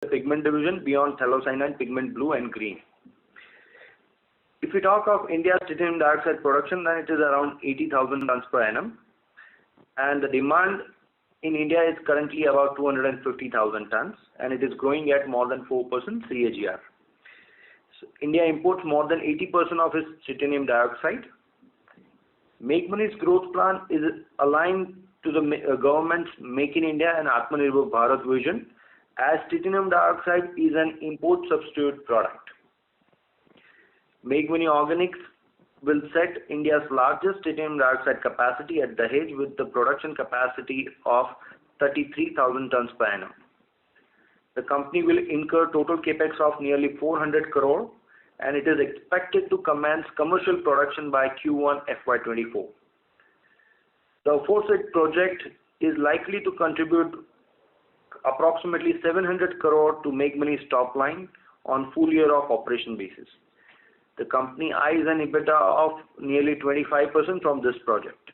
the pigment division beyond phthalocyanine, pigment blue and green. If we talk of India's titanium dioxide production, then it is around 80,000 tons per annum, and the demand in India is currently about 250,000 tons, and it is growing at more than 4% CAGR. So India imports more than 80% of its titanium dioxide. Meghmani's growth plan is aligned to the government's Make in India and Atmanirbhar Bharat vision, as titanium dioxide is an import substitute product. Meghmani Organics will set India's largest titanium dioxide capacity at Dahej with the production capacity of 33,000 tons per annum. The company will incur total capex of nearly 400 crore, and it is expected to commence commercial production by Q1 FY24. The aforesaid project is likely to contribute approximately 700 crore to Meghmani's top line on full year of operation basis. The company eyes an EBITDA of nearly 25% from this project.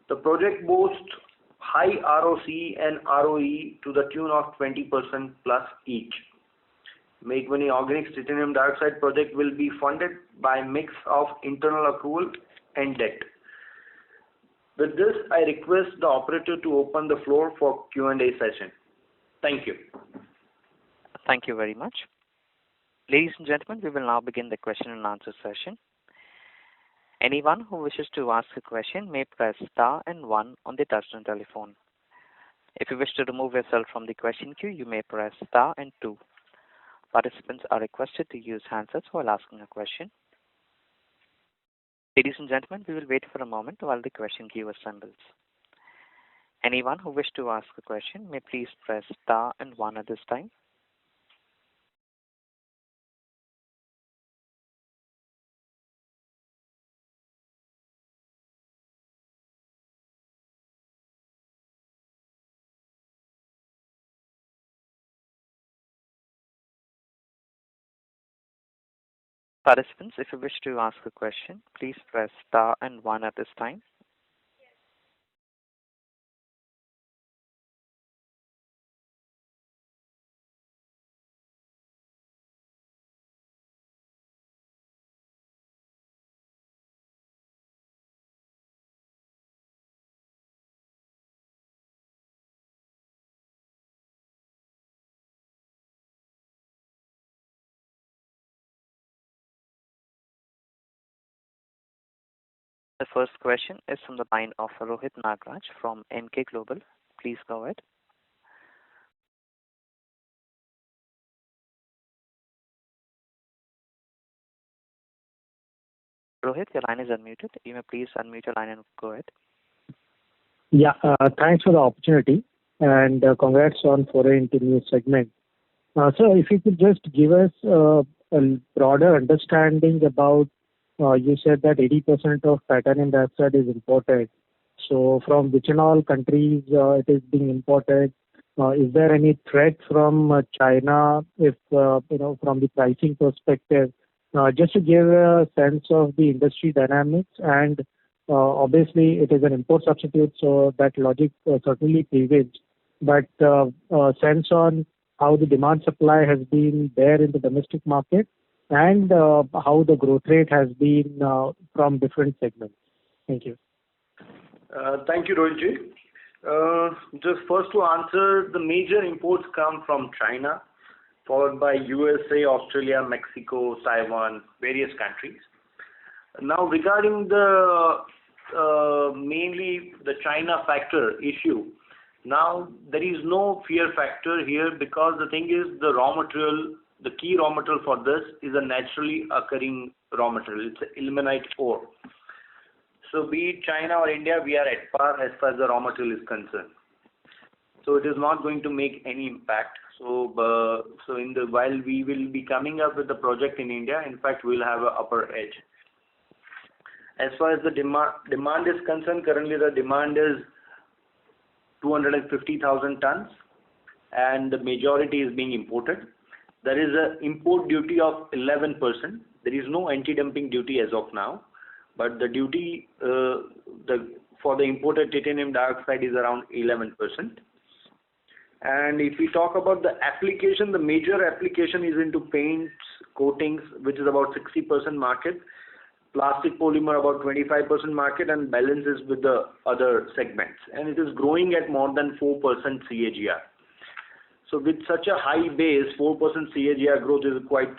The project boasts high ROC and ROE to the tune of 20% plus each. Meghmani Organics titanium dioxide project will be funded by a mix of internal accrual and debt. With this, I request the operator to open the floor for Q&A session. Thank you. Thank you very much. Ladies and gentlemen, we will now begin the question and answer session. Anyone who wishes to ask a question may press star and 1 on the touchtone telephone. If you wish to remove yourself from the question queue, you may press star and 2. Participants are requested to use handsets while asking a question. Ladies and gentlemen, we will wait for a moment while the question queue assembles. Anyone who wishes to ask a question may please press star and 1 at this time. Participants, if you wish to ask a question, please press star and 1 at this time. The first question is from the line of Rohit Nagraj from NK Global. Please go ahead. Rohit, your line is unmuted. You may please unmute your line and go ahead. Yeah, thanks for the opportunity and congrats on foray into new segment. So if you could just give us a broader understanding about you said that 80% of titanium dioxide is imported. So from which and all countries it is being imported? Is there any threat from China if, from the pricing perspective? Just to give a sense of the industry dynamics, and obviously it is an import substitute, so that logic certainly prevails. But sense on how the demand supply has been there in the domestic market, and how the growth rate has been from different segments. Thank you. Thank you, Rohit. Just first to answer, the major imports come from China, followed by USA, Australia, Mexico, Taiwan, various countries. Now, regarding the mainly the China factor issue, now there is no fear factor here, because the thing is, the raw material, the key raw material for this is a naturally occurring raw material. It's ilmenite ore. So be it China or India, we are at par as far as the raw material is concerned. So it is not going to make any impact. So, while we will be coming up with the project in India, in fact, we'll have an upper edge. As far as the demand is concerned, currently the demand is 250,000 tons, and the majority is being imported. There is an import duty of 11%. There is no anti-dumping duty as of now, but the duty for the imported titanium dioxide is around 11%. And if we talk about the application, the major application is into paints, coatings, which is about 60% market, plastic polymer about 25% market, and balance is with the other segments. And it is growing at more than 4% CAGR. So with such a high base, 4% CAGR growth is quite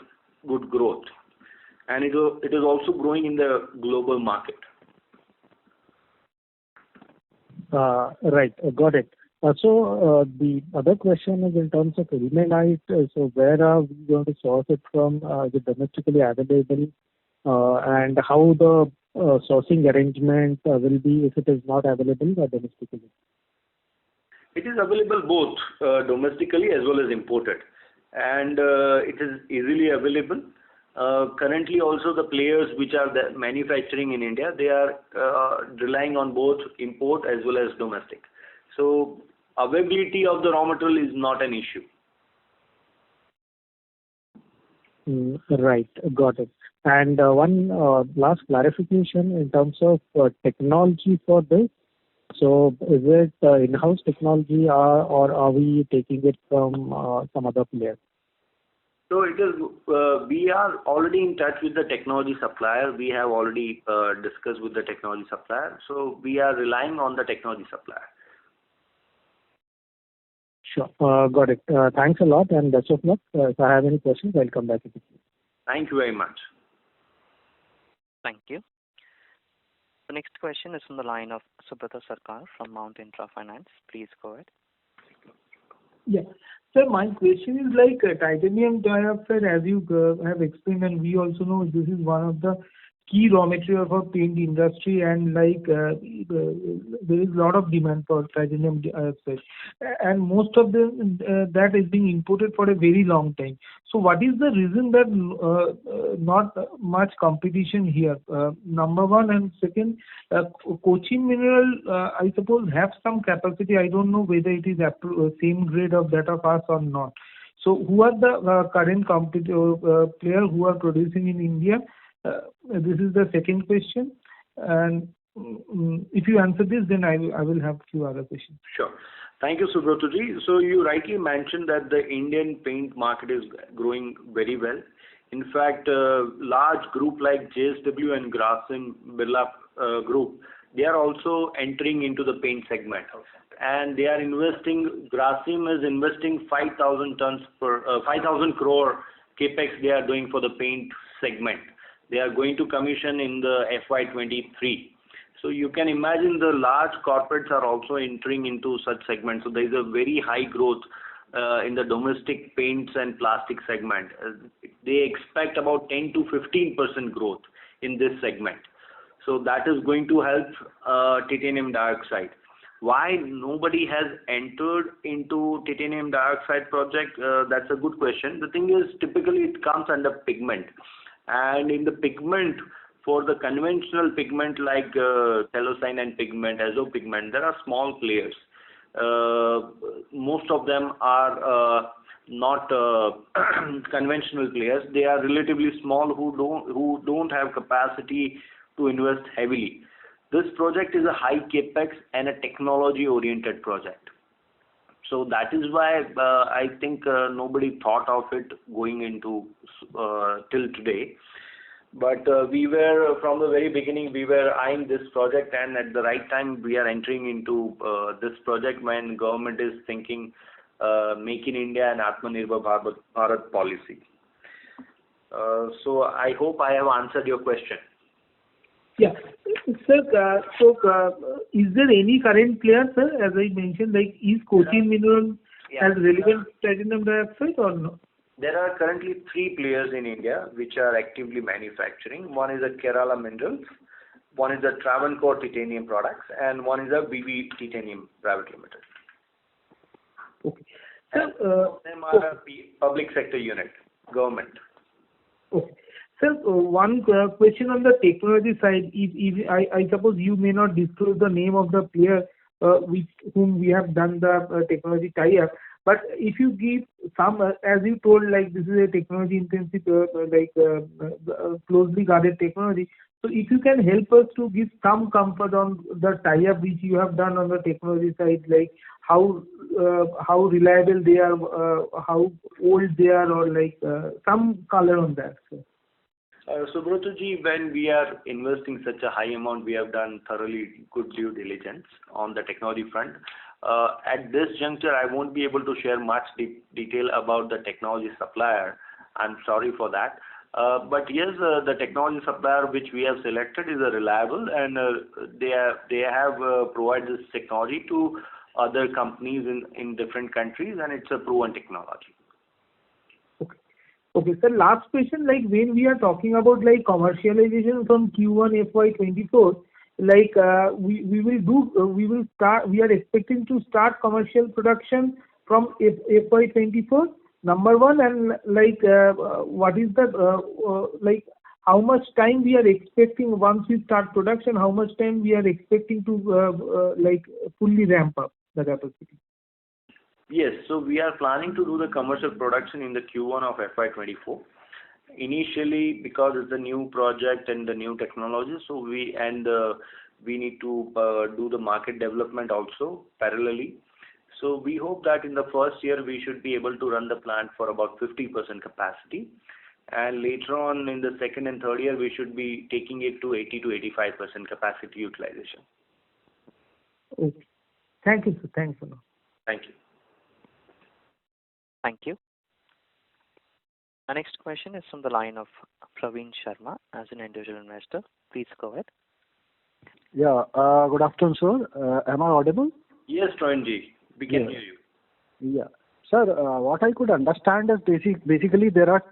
good growth. And it is also growing in the global market. Right, got it. So the other question is in terms of ilmenite. So where are we going to source it from? Is it domestically available? And how the sourcing arrangement will be if it is not available domestically? It is available both domestically as well as imported, and it is easily available. Currently also the players which are manufacturing in India, they are relying on both import as well as domestic. So availability of the raw material is not an issue. Right, got it. And one last clarification in terms of technology for this. So is it in-house technology or are we taking it from some other player? So it is. We are already in touch with the technology supplier. We have already discussed with the technology supplier. So we are relying on the technology supplier. Sure, got it. Thanks a lot and best of luck. If I have any questions, I'll come back to you. Thank you very much. Thank you. The next question is from the line of Subrata Sarkar from Mount Intra Finance. Please go ahead. Yeah. Sir, my question is like titanium dioxide, as you have explained, and we also know this is one of the key raw material for paint industry, and like there is a lot of demand for titanium dioxide, and most of that is being imported for a very long time. So what is the reason that not much competition here? Number one, and second, Cochin Mineral, I suppose have some capacity. I don't know whether it is same grade of that of us or not. So who are the current players who are producing in India? This is the second question, and if you answer this, then I will have a few other questions. Sure. Thank you, Subrata ji. So you rightly mentioned that the Indian paint market is growing very well. In fact, large group like JSW and Grasim Birla Group, they are also entering into the paint segment, and they are investing. Grasim is investing 5,000 crore Capex they are doing for the paint segment. They are going to commission in the FY23. So you can imagine the large corporates are also entering into such segments. So there is a very high growth in the domestic paints and plastic segment. They expect about 10 to 15% growth in this segment. So that is going to help titanium dioxide. Why nobody has entered into titanium dioxide project? That's a good question. The thing is, typically it comes under pigment. And in the pigment, for the conventional pigment like cellulose pigment, azo pigment, there are small players. Most of them are not conventional players. They are relatively small who don't have capacity to invest heavily. This project is a high capex and a technology-oriented project. So that is why I think nobody thought of it going into till today. But we were, from the very beginning, we were eyeing this project, and at the right time we are entering into this project when government is thinking Make in India and Atmanirbhar Bharat policy. So I hope I have answered your question. Yeah. Sir, is there any current player, sir, as I mentioned, like is Cochin Mineral as relevant titanium dioxide or no? There are currently 3 players in India which are actively manufacturing. One is a Kerala Minerals, one is a Travancore Titanium Products, and one is a BB Titanium Private Limited. Okay. Sir, them are a public sector unit, government. Okay. Sir, one question on the technology side. If I suppose you may not disclose the name of the player with whom we have done the technology tie-up, but if you give some, as you told, like this is a technology intensive, closely guarded technology. So if you can help us to give some comfort on the tie-up which you have done on the technology side, like how how reliable they are, how old they are, or like some color on that, sir. Subrotoji, when we are investing such a high amount, we have done thoroughly good due diligence on the technology front. At this juncture, I won't be able to share much detail about the technology supplier. I'm sorry for that. But yes, the technology supplier which we have selected is reliable, and they have provided this technology to other companies in different countries, and it's a proven technology. Okay, sir. Last question, like when we are talking about like commercialization from Q1 FY24, like we are expecting to start commercial production from FY24. Number one, and like what is the like how much time we are expecting once we start production? How much time we are expecting to like fully ramp up the capacity? Yes, so we are planning to do the commercial production in the Q1 of FY24. Initially, because it's a new project and the new technology, so we need to do the market development also parallelly. So we hope that in the first year we should be able to run the plant for about 50% capacity, and later on in the second and third year we should be taking it to 80 to 85% capacity utilization. Okay. Thank you, sir. Thanks a lot. Thank you. Thank you. Our next question is from the line of Praveen Sharma as an individual investor. Please go ahead. Yeah. Good afternoon, sir. Am I audible? Yes, Praveenji. We can hear you. Yeah. Sir, what I could understand is basically there are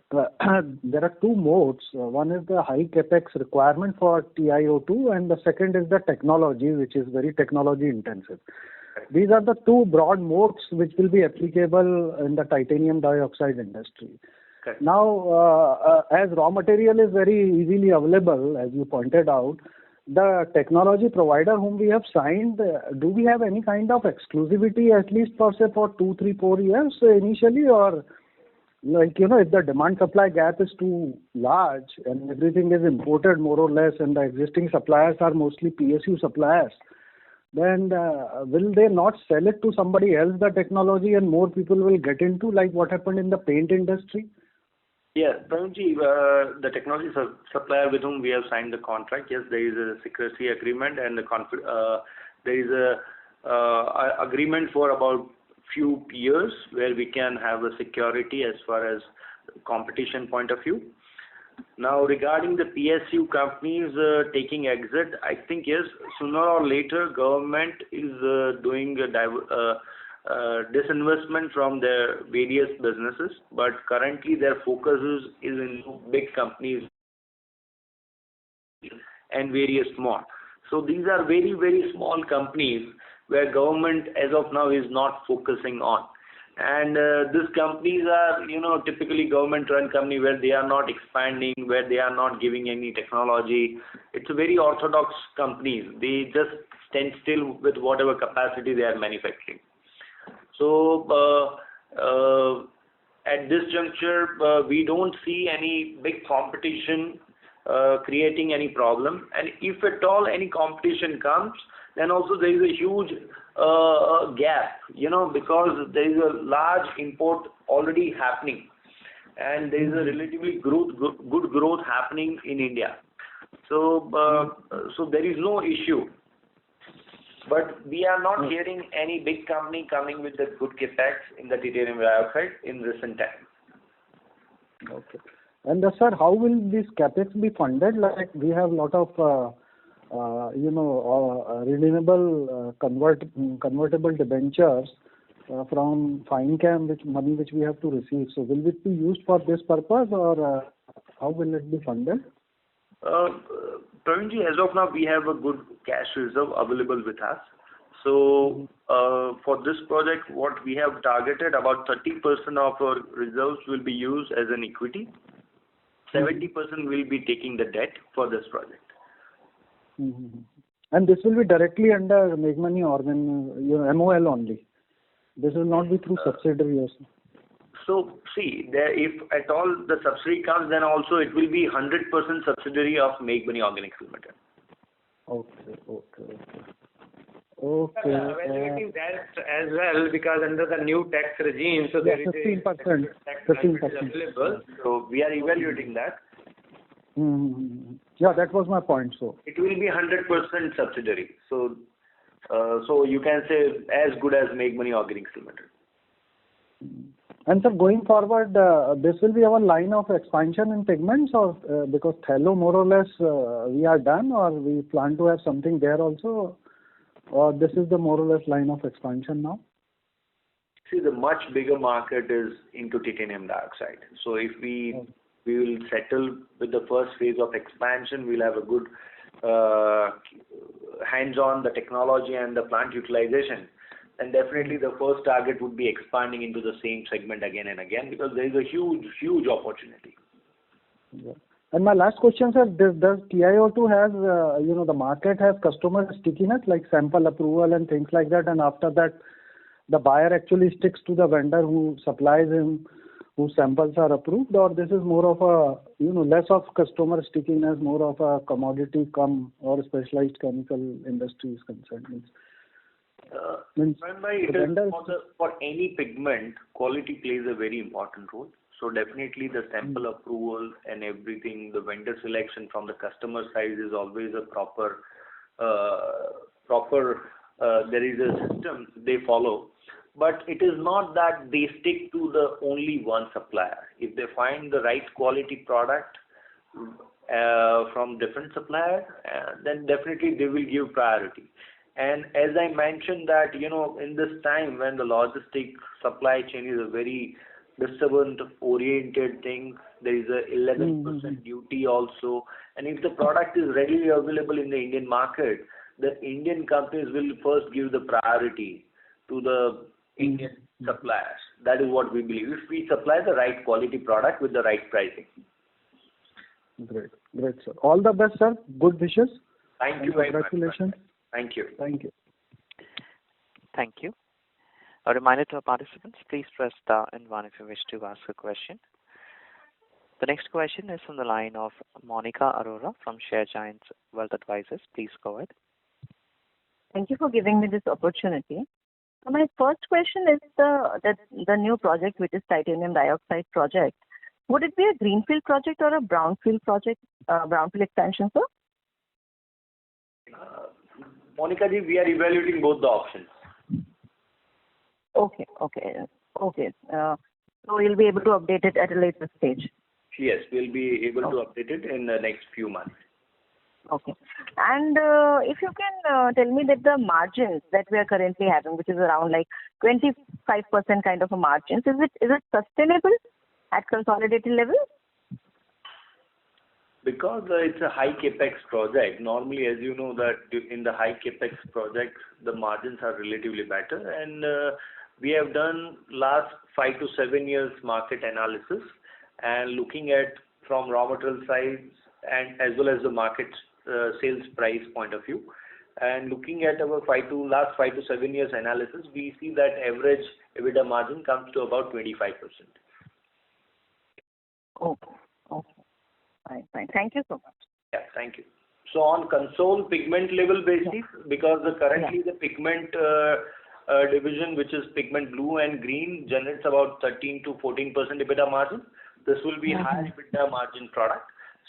two modes. One is the high capex requirement for TiO2, and the second is the technology, which is very technology intensive. These are the two broad modes which will be applicable in the titanium dioxide industry. Okay. Now, as raw material is very easily available, as you pointed out, the technology provider whom we have signed, do we have any kind of exclusivity at least for say for 2, 3, 4 years initially, or like if the demand supply gap is too large and everything is imported more or less, and the existing suppliers are mostly PSU suppliers, then will they not sell it to somebody else, the technology, and more people will get into, like what happened in the paint industry? Yeah, Praveenji, the technology supplier with whom we have signed the contract, yes, there is a secrecy agreement, and there is a agreement for about few years where we can have a security as far as competition point of view. Now, regarding the PSU companies taking exit, I think yes, sooner or later government is doing a disinvestment from their various businesses, but currently their focus is in big companies and various small. So these are very, very small companies where government as of now is not focusing on. And these companies are, typically government-run company where they are not expanding, where they are not giving any technology. It's a very orthodox companies. They just stand still with whatever capacity they are manufacturing. So at this juncture, we don't see any big competition creating any problem. And if at all any competition comes, then also there is a huge gap, because there is a large import already happening, and there is a relatively good growth happening in India. So there is no issue. But we are not hearing any big company coming with the good capex in the titanium dioxide in recent time. Okay. And sir, how will this capex be funded? Like we have a lot of renewable convertible debentures from FineCam, which we have to receive. So will it be used for this purpose, or how will it be funded? Praveenji, as of now, we have a good cash reserve available with us. So for this project, what we have targeted, about 30% of our reserves will be used as an equity. 70% will be taking the debt for this project. Mm-hmm. And this will be directly under Meghmani Organics, MOL only. This will not be through subsidiaries. So see, if at all the subsidy comes, then also it will be 100% subsidiary of Meghmani Organics Limited. Okay. Evaluating that as well, because under the new tax regime, so there is 15%. a tax 15%. available. So we are evaluating that. Yeah, that was my point. So It will be 100% subsidiary. So you can say as good as Meghmani Organics Limited. and sir, going forward, this will be our line of expansion in pigments, or because Thello more or less we are done, or we plan to have something there also, or this is the more or less line of expansion now? See, the much bigger market is into titanium dioxide. So if we will settle with the first phase of expansion, we'll have a good hands-on the technology and the plant utilization. And definitely the first target would be expanding into the same segment again and again, because there is a huge opportunity. Yeah. And my last question, sir, does TiO2 has, the market has customer stickiness, like sample approval and things like that, and after that, the buyer actually sticks to the vendor who supplies him, whose samples are approved, or this is more of a, less of customer stickiness, more of a commodity or specialized chemical industry is concerned? For any pigment, quality plays a very important role. So definitely the sample approval and everything, the vendor selection from the customer side is always a proper, there is a system they follow. But it is not that they stick to the only one supplier. If they find the right quality product from different supplier, then definitely they will give priority. And as I mentioned that, in this time when the logistic supply chain is a very disturbance oriented thing, there is a 11% duty also. And if the product is readily available in the Indian market, the Indian companies will first give the priority to the Indian suppliers. That is what we believe. If we supply the right quality product with the right pricing. Great, sir. All the best, sir. Good wishes. Thank you very much. Congratulations. Thank you. Thank you. Thank you. A reminder to our participants, please press star and one if you wish to ask a question. The next question is from the line of Monica Arora from Share Giants Wealth Advisors. Please go ahead. Thank you for giving me this opportunity. So my first question is the new project, which is titanium dioxide project. Would it be a greenfield project or a brownfield project, brownfield expansion, sir? Monica ji, we are evaluating both the options. Okay. So you'll be able to update it at a later stage. Yes, we'll be able to update it in the next few months. Okay. And if you can tell me that the margins that we are currently having, which is around like 25% kind of a margins, is it sustainable at consolidated level? Because it's a high Capex project, normally as you know that in the high Capex projects, the margins are relatively better, and we have done last 5 to 7 years market analysis and looking at from raw material sides and as well as the market sales price point of view, and looking at our last 5 to 7 years analysis, we see that average EBITDA margin comes to about 25%. Okay. Fine. Thank you so much. Yeah, thank you. So on console pigment level basis, because currently the pigment division, which is pigment blue and green, generates about 13 to 14% EBITDA margin. This will be high EBITDA margin product.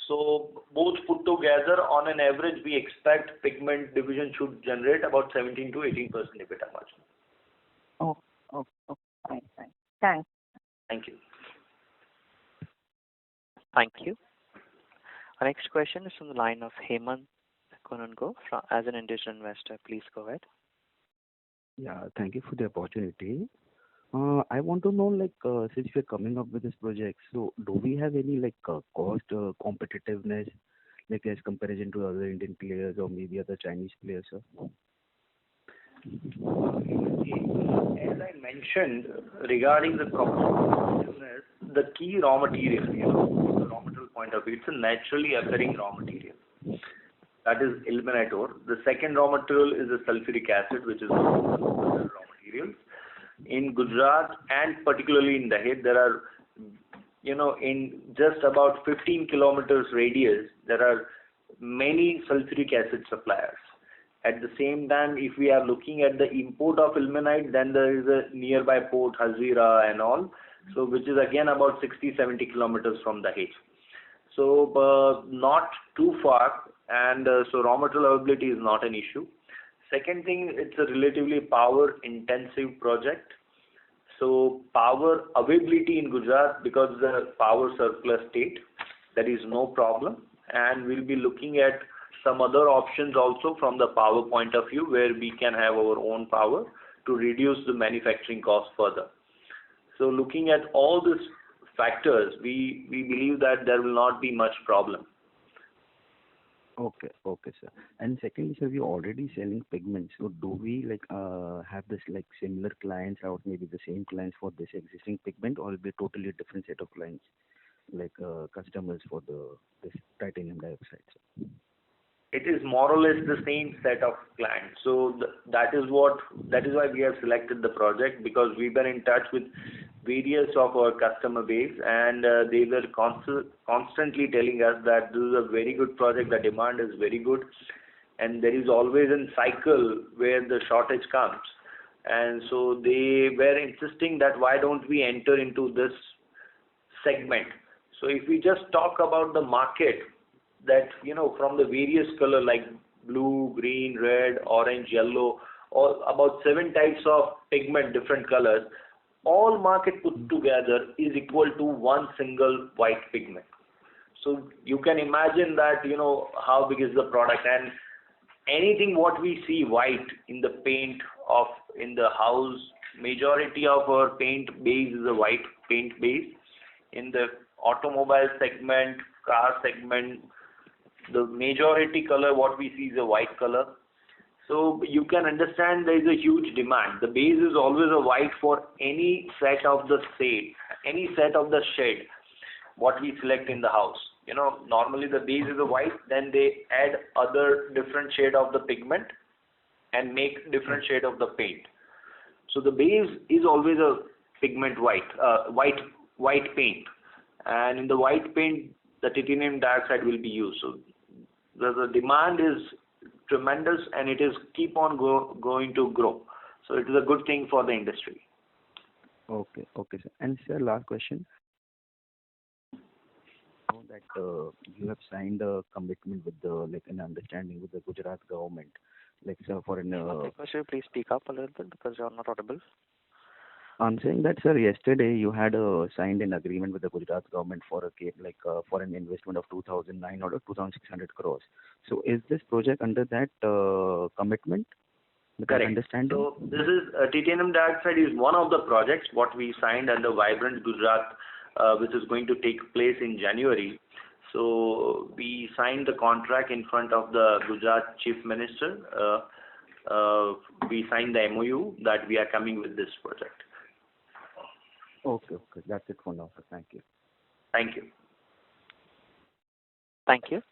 So both put together, on an average, we expect pigment division should generate about 17 to 18% EBITDA margin. Okay. Fine. Thanks. Thank you. Thank you. Our next question is from the line of Hemant Konungo as an individual investor. Please go ahead. Yeah, thank you for the opportunity. I want to know, since we're coming up with this project, so do we have any cost competitiveness, as comparison to other Indian players or maybe other Chinese players, sir? As I mentioned, regarding the competitiveness, the key raw material, from the raw material point of view, it's a naturally occurring raw material. That is ilmenite. The second raw material is the sulfuric acid, which is one of the other raw materials. In Gujarat and particularly in Dahej, there are, in just about 15 kilometers radius, there are many sulfuric acid suppliers. At the same time, if we are looking at the import of ilmenite, then there is a nearby port, Hazira and all, so which is again about 60-70 kilometers from Dahej. So not too far, and so raw material availability is not an issue. Second thing, it's a relatively power intensive project. So power availability in Gujarat, because the power surplus state, there is no problem, and we'll be looking at some other options also from the power point of view, where we can have our own power to reduce the manufacturing cost further. So looking at all these factors, we believe that there will not be much problem. Okay, okay, sir. And secondly, sir, we already selling pigments. So do we have this like similar clients or maybe the same clients for this existing pigment, or will be totally different set of clients, like customers for this titanium dioxide, sir? It is more or less the same set of clients. So that is why we have selected the project, because we were in touch with various of our customer base, and they were constantly telling us that this is a very good project, the demand is very good, and there is always a cycle where the shortage comes. And so they were insisting that why don't we enter into this segment. So if we just talk about the market, that from the various color like blue, green, red, orange, yellow, or about 7 types of pigment, different colors, all market put together is equal to one single white pigment. So you can imagine that how big is the product, and anything what we see white in the paint of in the house, majority of our paint base is a white paint base. In the automobile segment, car segment, the majority color what we see is a white color. So you can understand there is a huge demand. The base is always a white for any set of the shade, what we select in the house. Normally the base is a white, then they add other different shade of the pigment and make different shade of the paint. So the base is always a pigment white paint, and in the white paint the titanium dioxide will be used. So the demand is tremendous, and it is keep on going to grow. So it is a good thing for the industry. Okay, okay, sir. And sir, last question. Know that you have signed a commitment with an understanding with the Gujarat government, sir, for an. Sir, please speak up a little bit because you are not audible. I'm saying that, sir, yesterday you had signed an agreement with the Gujarat government for for an investment of 2,900 or 2,600 crores. So is this project under that commitment? Correct. Understanding? So this is titanium dioxide is one of the projects what we signed under Vibrant Gujarat, which is going to take place in January. So we signed the contract in front of the Gujarat Chief Minister. We signed the MOU that we are coming with this project. Okay, okay. That's it for now, sir. Thank you. Thank you. Thank you.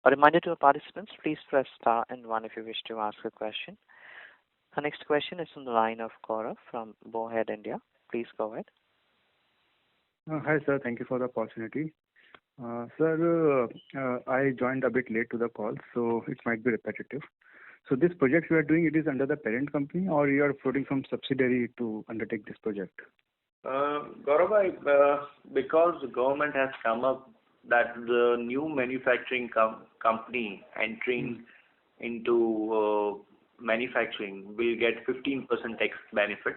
A reminder to our participants, please press star and 1 if you wish to ask a question. Our next question is from the line of Gaurav from Bowhead India. Please go ahead. Hi, sir. Thank you for the opportunity. Sir, I joined a bit late to the call, so it might be repetitive. So this project you are doing, it is under the parent company, or you are floating from subsidiary to undertake this project? Gaurav, because the government has come up that the new manufacturing company entering into manufacturing will get 15% tax benefit.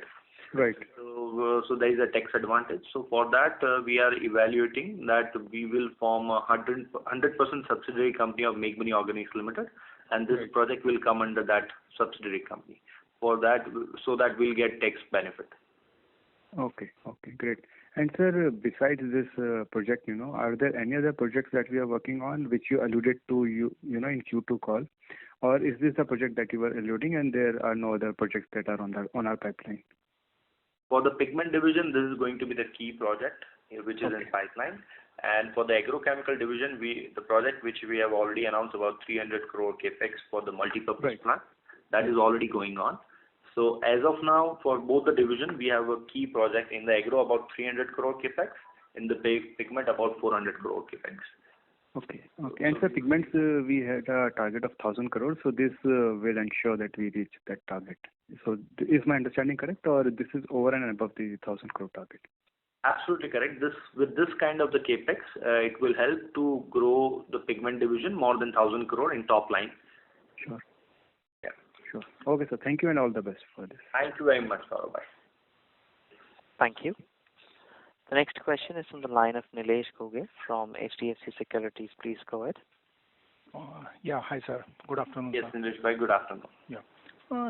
Right. So there is a tax advantage. So for that, we are evaluating that we will form a 100% subsidiary company of Meghmani Organics Limited, and this project will come under that subsidiary company. For that, so that we'll get tax benefit. Okay, okay, great. And sir, besides this project, are there any other projects that we are working on which you alluded to, in Q2 call, or is this a project that you were alluding and there are no other projects that are on our pipeline? For the pigment division, this is going to be the key project which is in pipeline. And for the agrochemical division, the project which we have already announced about 300 crore Capex for the multi-purpose plant, that is already going on. So as of now, for both the division, we have a key project in the agro about 300 crore Capex, in the pigment about 400 crore Capex. Okay. Okay. And sir, pigments, we had a target of 1,000 crores, so this will ensure that we reach that target. So is my understanding correct, or this is over and above the 1,000 crore target? Absolutely correct. With this kind of the capex, it will help to grow the pigment division more than 1,000 crore in top line. Sure. Yeah. Sure. Okay, sir. Thank you and all the best for this. Thank you very much, Saurabh. Thank you. The next question is from the line of Nilesh Goge from HDFC Securities. Please go ahead. Yeah. Hi, sir. Good afternoon, Yes, sir. Nilesh, very good afternoon. Yeah.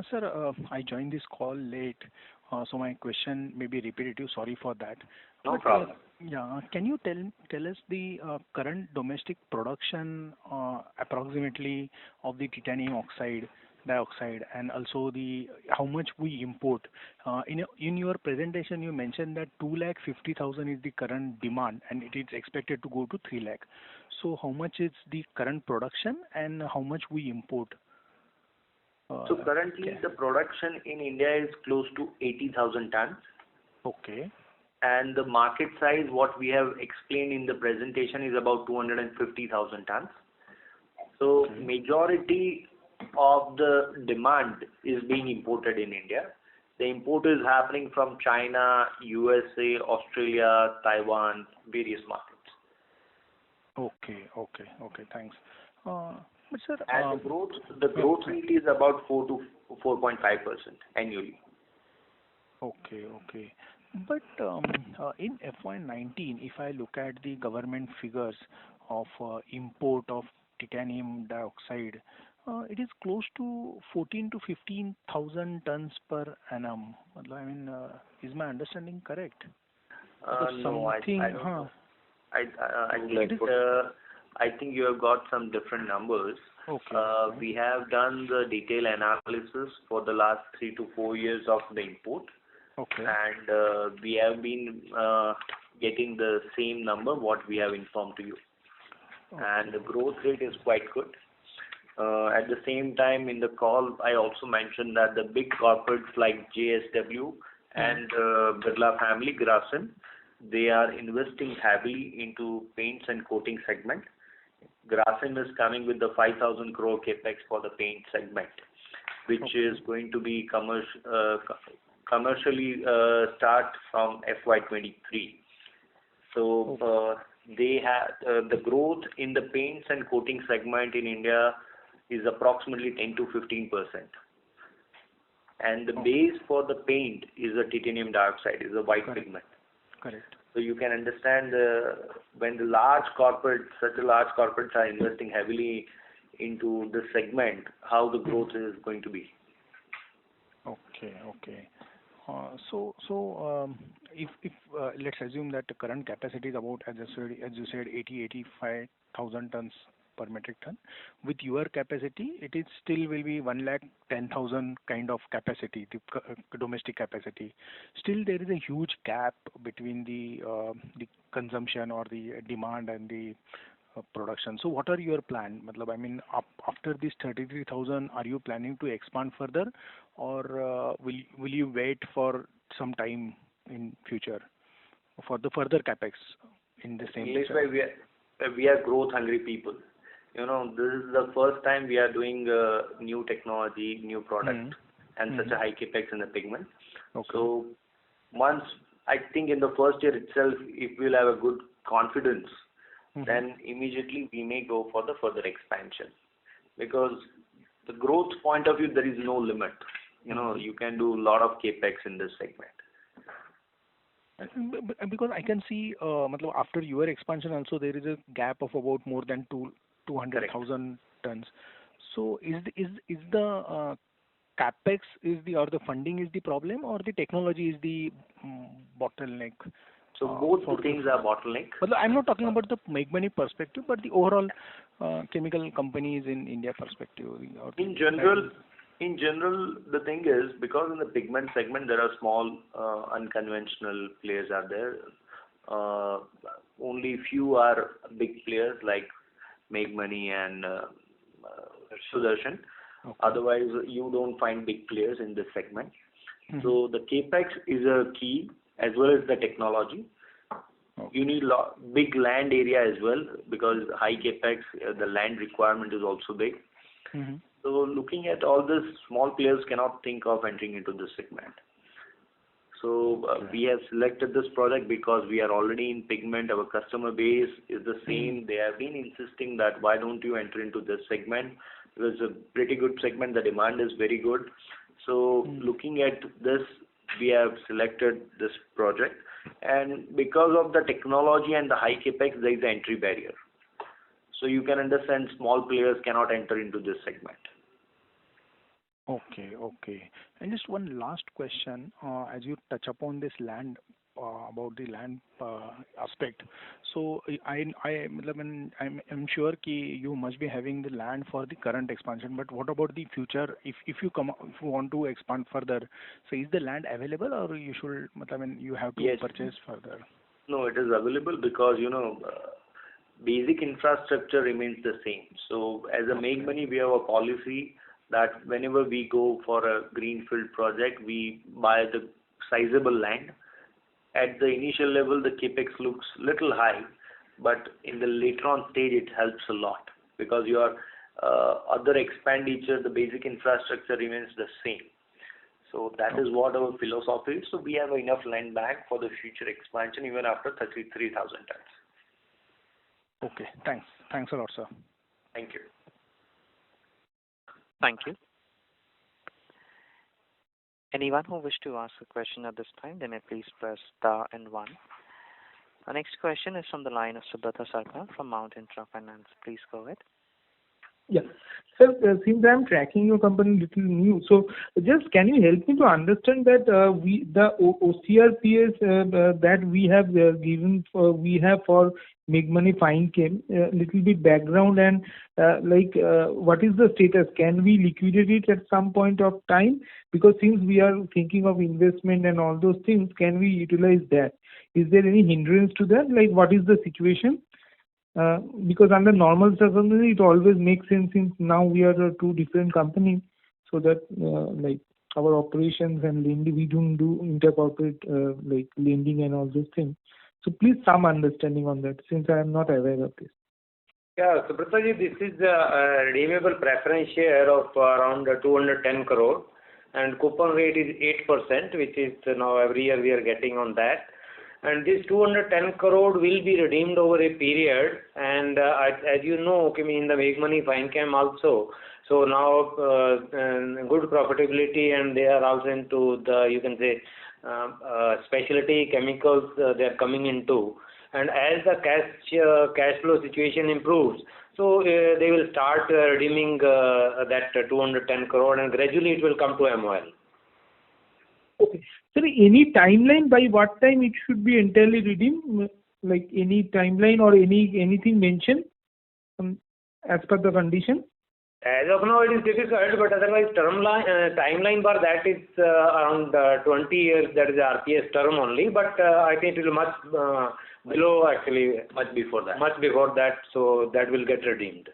Sir, I joined this call late, so my question may be repetitive. Sorry for that. No problem. Yeah. Can you tell us the current domestic production approximately of the titanium dioxide, and also how much we import? In your presentation, you mentioned that 250,000 is the current demand, and it is expected to go to 3 lakh. So how much is the current production, and how much we import? So currently, the production in India is close to 80,000 tons. Okay. And the market size, what we have explained in the presentation, is about 250,000 tons. So majority of the demand is being imported in India. The import is happening from China, USA, Australia, Taiwan, various markets. Okay. Thanks. But sir, and the growth rate is about 4 to 4.5% annually. Okay. But in FY19, if I look at the government figures of import of titanium dioxide, it is close to 14 to 15,000 tons per annum. I mean, is my understanding correct? No, I don't know. I think you have got some different numbers. Okay. We have done the detailed analysis for the last 3 to 4 years of the import. Okay. And we have been getting the same number what we have informed to you. Okay. And the growth rate is quite good. At the same time, in the call, I also mentioned that the big corporates like JSW and Birla Family, Grasim, they are investing heavily into paints and coating segment. Grasim is coming with the 5,000 crore capex for the paint segment, which is going to be commercially start from FY23. So they have the growth in the paints and coating segment in India is approximately 10 to 15%. And the base for the paint is a titanium dioxide, is a white pigment. Correct. So you can understand when the large corporates, such a large corporates are investing heavily into this segment, how the growth is going to be. Okay. So if let's assume that the current capacity is about, as you said, 85,000 tons per metric ton. With your capacity, it is still will be 110,000 kind of capacity, the domestic capacity. Still, there is a huge gap between the consumption or the demand and the production. So, what are your plan? I mean, after this 33,000, are you planning to expand further, or will you wait for some time in future for the further capex in the same? Yes, we are growth hungry people. This is the first time we are doing new technology, new product, and such a high capex in the pigment. Okay. So once, I think in the first year itself, if we'll have a good confidence, then immediately we may go for the further expansion. Because the growth point of view, there is no limit. You can do a lot of capex in this segment. Because I can see, after your expansion also, there is a gap of about more than 200,000 tons. So is the capex or the funding is the problem, or the technology is the bottleneck? So both the things are bottleneck. But I'm not talking about the Meghmani perspective, but the overall chemical companies in India perspective. In general, the thing is, because in the pigment segment there are small unconventional players are there. Only few are big players like Meghmani and Sudarshan. Okay. Otherwise, you don't find big players in this segment. So the capex is a key, as well as the technology. You need big land area as well, because high capex, the land requirement is also big. So looking at all this, small players cannot think of entering into this segment. So we have selected this project because we are already in pigment. Our customer base is the same. They have been insisting that why don't you enter into this segment? It's a pretty good segment. The demand is very good. So looking at this, we have selected this project. And because of the technology and the high capex, there is an entry barrier. So you can understand small players cannot enter into this segment. Okay, okay. And just one last question, as you touch upon this land, about the land aspect. So I'm sure you must be having the land for the current expansion, but what about the future? If you want to expand further, so is the land available, or you have to purchase further? No, it is available because basic infrastructure remains the same. So as a Meghmani, we have a policy that whenever we go for a greenfield project, we buy the sizable land. At the initial level, the capex looks little high, but in the later on stage, it helps a lot because your other expenditure, the basic infrastructure remains the same. So that is what our philosophy is. So we have enough land bank for the future expansion even after 33,000 tons. Okay, thanks. Thanks a lot, sir. Thank you. Thank you. Anyone who wish to ask a question at this time, they may please press star and 1. Our next question is from the line of Subrata Sarkar from Mount Intra Finance. Please go ahead. Yeah. Sir, since I'm tracking your company little new, so just can you help me to understand that the OCRPS that we have we have for Meghmani Fine Chem, little bit background and what is the status? Can we liquidate it at some point of time? Because since we are thinking of investment and all those things, can we utilize that? Is there any hindrance to that? Like, what is the situation? Because under normal circumstances, it always makes sense since now we are two different companies, so that our operations and lending, we don't do intercorporate lending and all those things. So please some understanding on that, since I am not aware of this. Yeah, Subrata, this is a redeemable preference share of around 210 crore, and coupon rate is 8%, which is now every year we are getting on that. And this 210 crore will be redeemed over a period, and as you know, in the Meghmani Fine Chem also, so now good profitability, and they are also into the, you can say, specialty chemicals they are coming into. And as the cash flow situation improves, so they will start redeeming that 210 crore, and gradually it will come to MOL. Okay. Sir, any timeline by what time it should be entirely redeemed? Like any timeline or anything mentioned as per the condition? As of now, it is difficult, but otherwise, timeline for that is around 20 years. That is the RPS term only, but I think it will much below, actually. Much before that. Much before that, so that will get redeemed.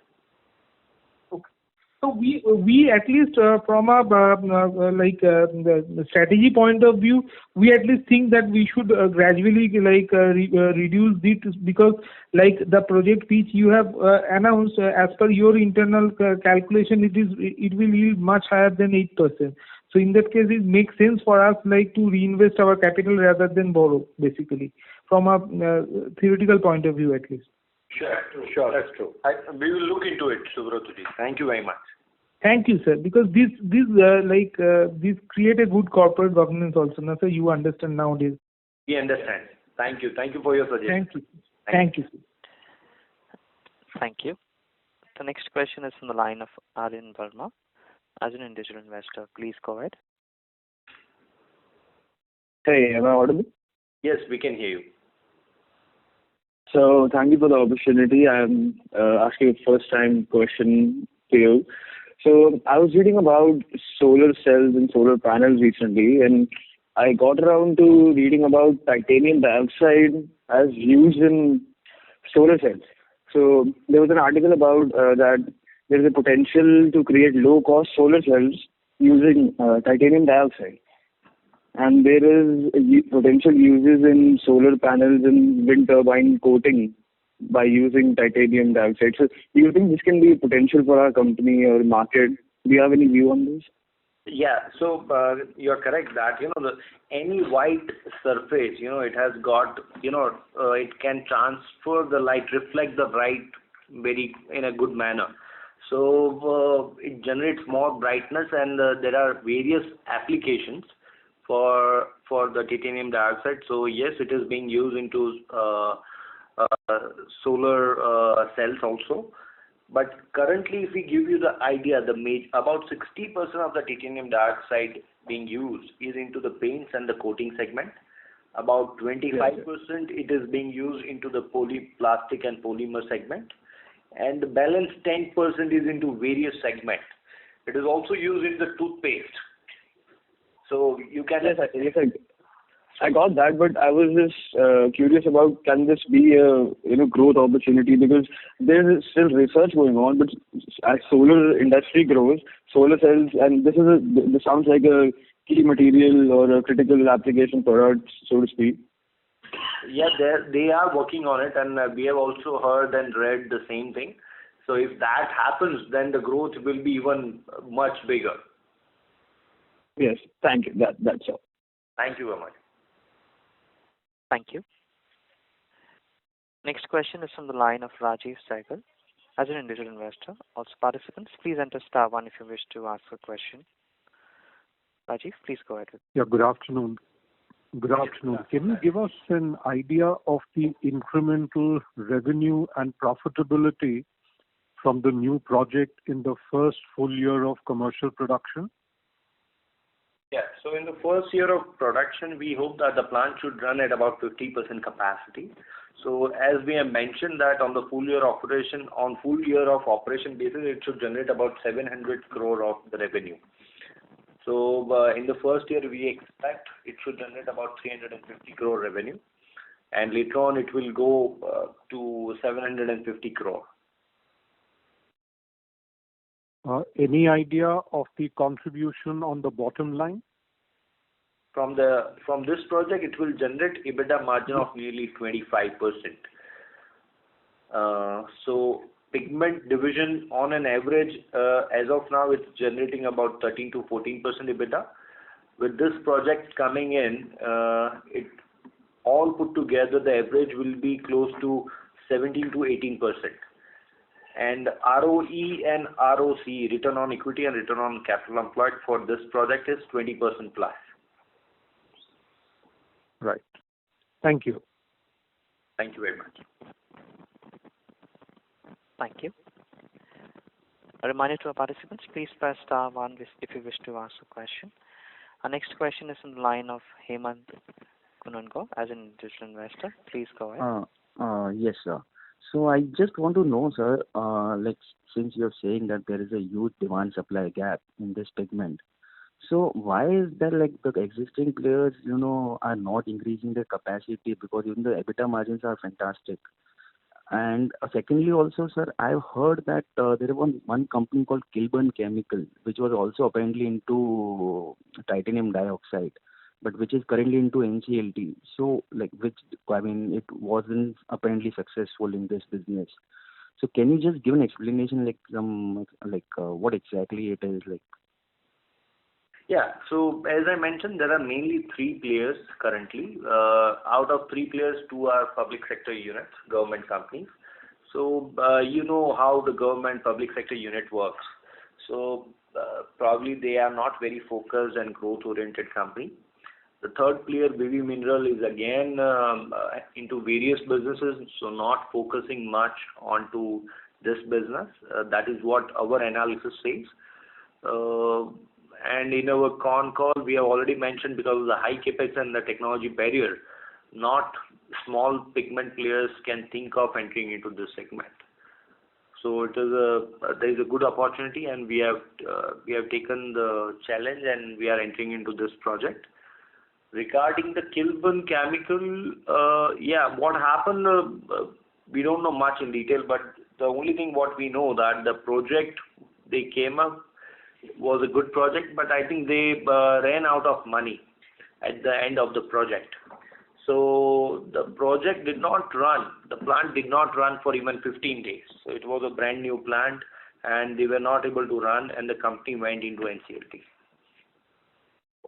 So we at least from a the strategy point of view, we at least think that we should gradually reduce it, because the project which you have announced, as per your internal calculation, it will yield much higher than 8%. So in that case, it makes sense for us to reinvest our capital rather than borrow, basically, from a theoretical point of view at least. Sure, that's true. We will look into it, Subrata. Thank you very much. Thank you, sir. Because this create a good corporate governance also. Now, sir, you understand nowadays. We understand. Thank you. Thank you for your suggestion. Thank you. Thank you, sir. Thank you. The next question is from the line of Aryan Verma, as an individual investor. Please go ahead. Hey, am I audible? Yes, we can hear you. So thank you for the opportunity. I'm asking a first-time question to you. So I was reading about solar cells and solar panels recently, and I got around to reading about titanium dioxide as used in solar cells. So there was an article about that there is a potential to create low-cost solar cells using titanium dioxide. and there is potential uses in solar panels and wind turbine coating by using titanium dioxide. So do you think this can be a potential for our company or market? Do you have any view on this? Yeah. So you're correct that any white surface, it has got, it can transfer the light, reflect the light very in a good manner. So it generates more brightness, and there are various applications for the titanium dioxide. So yes, it is being used into solar cells also. But currently, if we give you the idea, about 60% of the titanium dioxide being used is into the paints and the coating segment. About 25% it is being used into the plastic and polymer segment, and the balance 10% is into various segments. It is also used in the toothpaste. So you can. Yes, I got that, but I was just curious about, can this be a growth opportunity, because there is still research going on. But as solar industry grows, solar cells, and this sounds like a key material or a critical application product, so to speak. Yeah, they are working on it, and we have also heard and read the same thing. So if that happens, then the growth will be even much bigger. Yes, thank you. That's all. Thank you very much. Thank you. Next question is from the line of Rajiv Saigal. As an individual investor, also participants, please enter *1 if you wish to ask a question. Rajiv, please go ahead. Yeah, good afternoon. Good afternoon. Can you give us an idea of the incremental revenue and profitability from the new project in the first full year of commercial production? Yeah. So in the first year of production, we hope that the plant should run at about 50% capacity. So as we have mentioned that on the full year of operation basis, it should generate about 700 crore of the revenue. So in the first year, we expect it should generate about 350 crore revenue, and later on it will go to 750 crore. Any idea of the contribution on the bottom line? From this project, it will generate EBITDA margin of nearly 25%. So pigment division on an average, as of now, it's generating about 13 to 14% EBITDA. With this project coming in, it all put together, the average will be close to 17 to 18%. And ROE and ROC, return on equity and return on capital employed, for this project is 20% plus. Right. Thank you. Thank you very much. Thank you. A reminder to our participants, please press *1 if you wish to ask a question. Our next question is in the line of Hemant Kunungo as an individual investor. Please go ahead. Yes, sir. So I just want to know, sir, since you're saying that there is a huge demand-supply gap in this pigment, so why is that the existing players, are not increasing their capacity, because even the EBITDA margins are fantastic? And secondly, also, sir, I've heard that there is one company called Kilburn Chemical, which was also apparently into titanium dioxide, but which is currently into NCLT. So, it wasn't apparently successful in this business. So, can you just give an explanation, what exactly it is like? Yeah. So as I mentioned, there are mainly 3 players currently. Out of 3 players, 2 are public sector units, government companies. So you know how the government public sector unit works. So probably they are not very focused and growth-oriented company. The third player, BV Mineral, is again into various businesses, so not focusing much onto this business. That is what our analysis says. And in our con call, we have already mentioned, because of the high capex and the technology barrier, not small pigment players can think of entering into this segment. So there is a good opportunity, and we have taken the challenge, and we are entering into this project. Regarding the Kilburn Chemical, what happened, we don't know much in detail, but the only thing what we know that the project they came up was a good project, but I think they ran out of money, at the end of the project. So the project did not run, the plant did not run for even 15 days. So it was a brand new plant and they were not able to run and the company went into NCLT.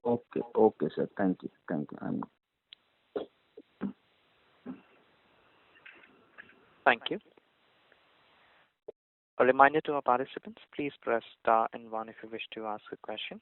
Okay. Okay, sir. Thank you. Thank you. Thank you. A reminder to our participants, please press star and one if you wish to ask a question.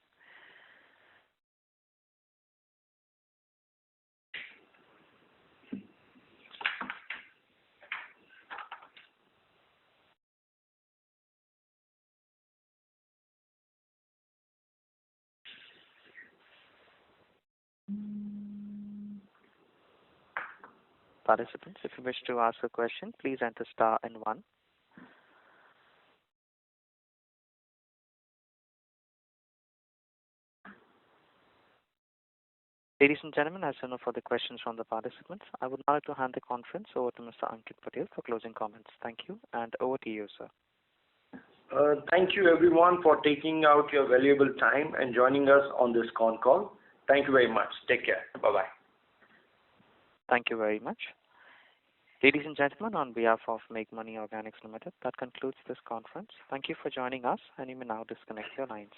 Participants, if you wish to ask a question, please enter star and one. Ladies and gentlemen, as there are no further questions from the participants, I would now like to hand the conference over to Mr. Ankit Patel for closing comments. Thank you, and over to you, sir. Thank you everyone for taking out your valuable time and joining us on this con call. Thank you very much. Take care. Bye-bye. Thank you very much. Ladies and gentlemen, on behalf of Meghmani Organics Limited, that concludes this conference. Thank you for joining us, and you may now disconnect your lines.